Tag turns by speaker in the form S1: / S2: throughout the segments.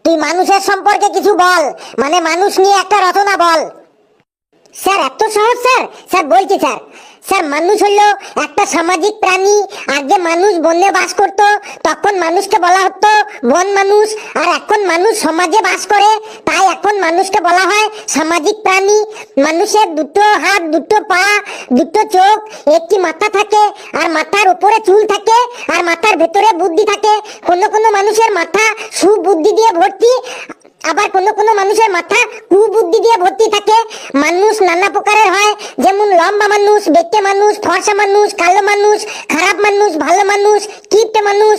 S1: তুই মানুষের সম্পর্কে কিছু বল, মানে মানুষ নিয়ে একটা রচনা বল। স্যার এত সহজ স্যার? স্যার বলছি স্যার। স্যার মানুষ হলো একটা সামাজিক প্রাণী। আগে মানুষ বনে বাস করত, তখন মানুষকে বলা হতো বন মানুষ। আর এখন মানুষ সমাজে বাস করে, তাই এখন মানুষকে বলা হয় সামাজিক প্রাণী। মানুষের দুটো হাত, দুটো পা, দুটো চোখ, একটি মাথা থাকে, আর মাথার উপরে চুল থাকে, আর মাথার ভেতরে বুদ্ধি থাকে। কোনো কোনো মানুষের মাথা সুবুদ্ধি দিয়ে ভর্তি, আবার কোনো কোনো মানুষের মাথা কুবুদ্ধি দিয়ে ভর্তি থাকে। মানুষ নানা প্রকারের হয়, যেমন লম্বা মানুষ, বেঁটে মানুষ, ফর্সা মানুষ, কালো মানুষ, খারাপ মানুষ, ভালো মানুষ, কিপটে মানুষ,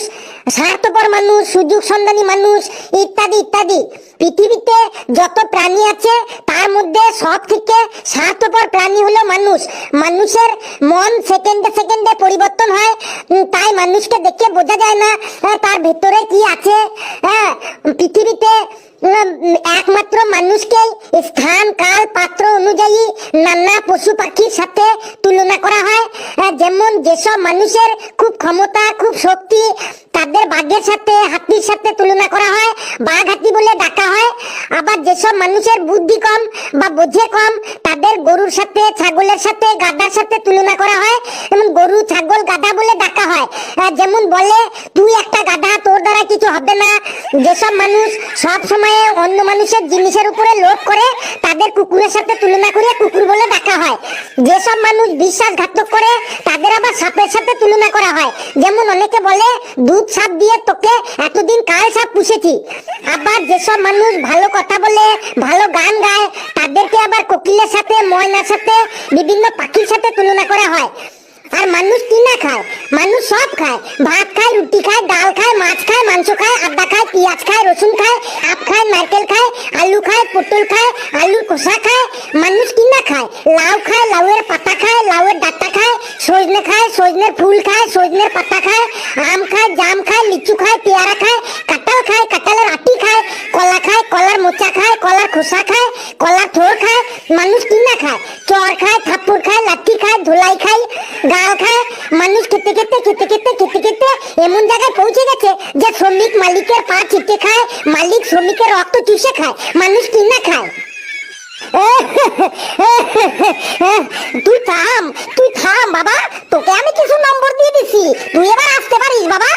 S1: স্বার্থপর মানুষ, সুযোগ সন্ধানী মানুষ, ইত্যাদি ইত্যাদি। পৃথিবীতে যত প্রাণী আছে তার মধ্যে সব থেকে স্বার্থপর প্রাণী হলো মানুষ। মানুষের মন সেকেন্ডে সেকেন্ডে পরিবর্তন হয়, তাই মানুষকে দেখে বোঝা যায় না তার ভেতরে কি আছে। হ্যাঁ, পৃথিবীতে একমাত্র মানুষকে স্থান, কাল, পাত্র অনুযায়ী নানা পশু পাখির সাথে তুলনা করা হয়। যেমন যেসব মানুষের খুব ক্ষমতা, খুব শক্তি, তাদের বাঘের সাথে, হাতির সাথে তুলনা করা হয়, বাঘ হাতি বলে ডাকা হয়। আবার যেসব মানুষের বুদ্ধি কম বা বোঝে কম, তাদের গরুর সাথে, ছাগলের সাথে, গাধার সাথে তুলনা করা হয়, যেমন গরু, ছাগল, গাধা বলে ডাকা হয়। যেমন বলে তুই একটা গাধা, তোর দ্বারা কিছু হবে না। যেসব মানুষ সব সময় অন্য মানুষের জিনিসের উপরে লোভ করে, তাদের কুকুরের সাথে তুলনা করে কুকুর বলে ডাকা হয়। যেসব মানুষ বিশ্বাসঘাতক করে, তাদের আবার সাপের সাথে তুলনা করা হয়। যেমন অনেকে বলে দুধ সাপ দিয়ে তোকে এতদিন কাল সাপ পুষেছি। আবার যেসব মানুষ ভালো কথা বলে, ভালো গান গায়, তাদেরকে আবার কোকিলের সাথে, ময়নার সাথে, বিভিন্ন পাখির সাথে তুলনা করা হয়। আর মানুষ কি না খায়? মানুষ সব খায়। ভাত খায়, রুটি খায়, ডাল খায়, মাছ খায়, মাংস খায়, আদা খায়, পেঁয়াজ খায়, রসুন খায়, আখ খায়, নারকেল খায়, আলু খায়, পটল খায়, আলুর খোসা খায়। মানুষ কি না খায়? লাউ খায়, লাউয়ের পাতা খায়, লাউয়ের ডাঁটা খায়, সজনে খায়, সজনের ফুল খায়, সজনের পাতা খায়, আম খায়, জাম খায়, লিচু খায়, পেয়ারা খায়, কাঁঠাল খায়, কাঁঠালের আটি খায়, কলা খায়, কলার মোচা খায়, কলার খোসা খায়, কলার থোড় খায়। মানুষ কি না খায়? চর খায়, থাপ্পড় খায়, লাঠি খায়, ধোলাই খায়, গাল খায়। মানুষ খেতে খেতে খেতে খেতে খেতে খেতে এমন জায়গায় পৌঁছে গেছে যে শ্রমিক মালিকের পা চিটে খায়, মালিক শ্রমিকের রক্ত চুষে খায়। মানুষ কি না খায়? তুই থাম বাবা, তোকে আমি কিছু নম্বর দিয়ে দিছি, তুই এবার আসতে পারিস বাবা।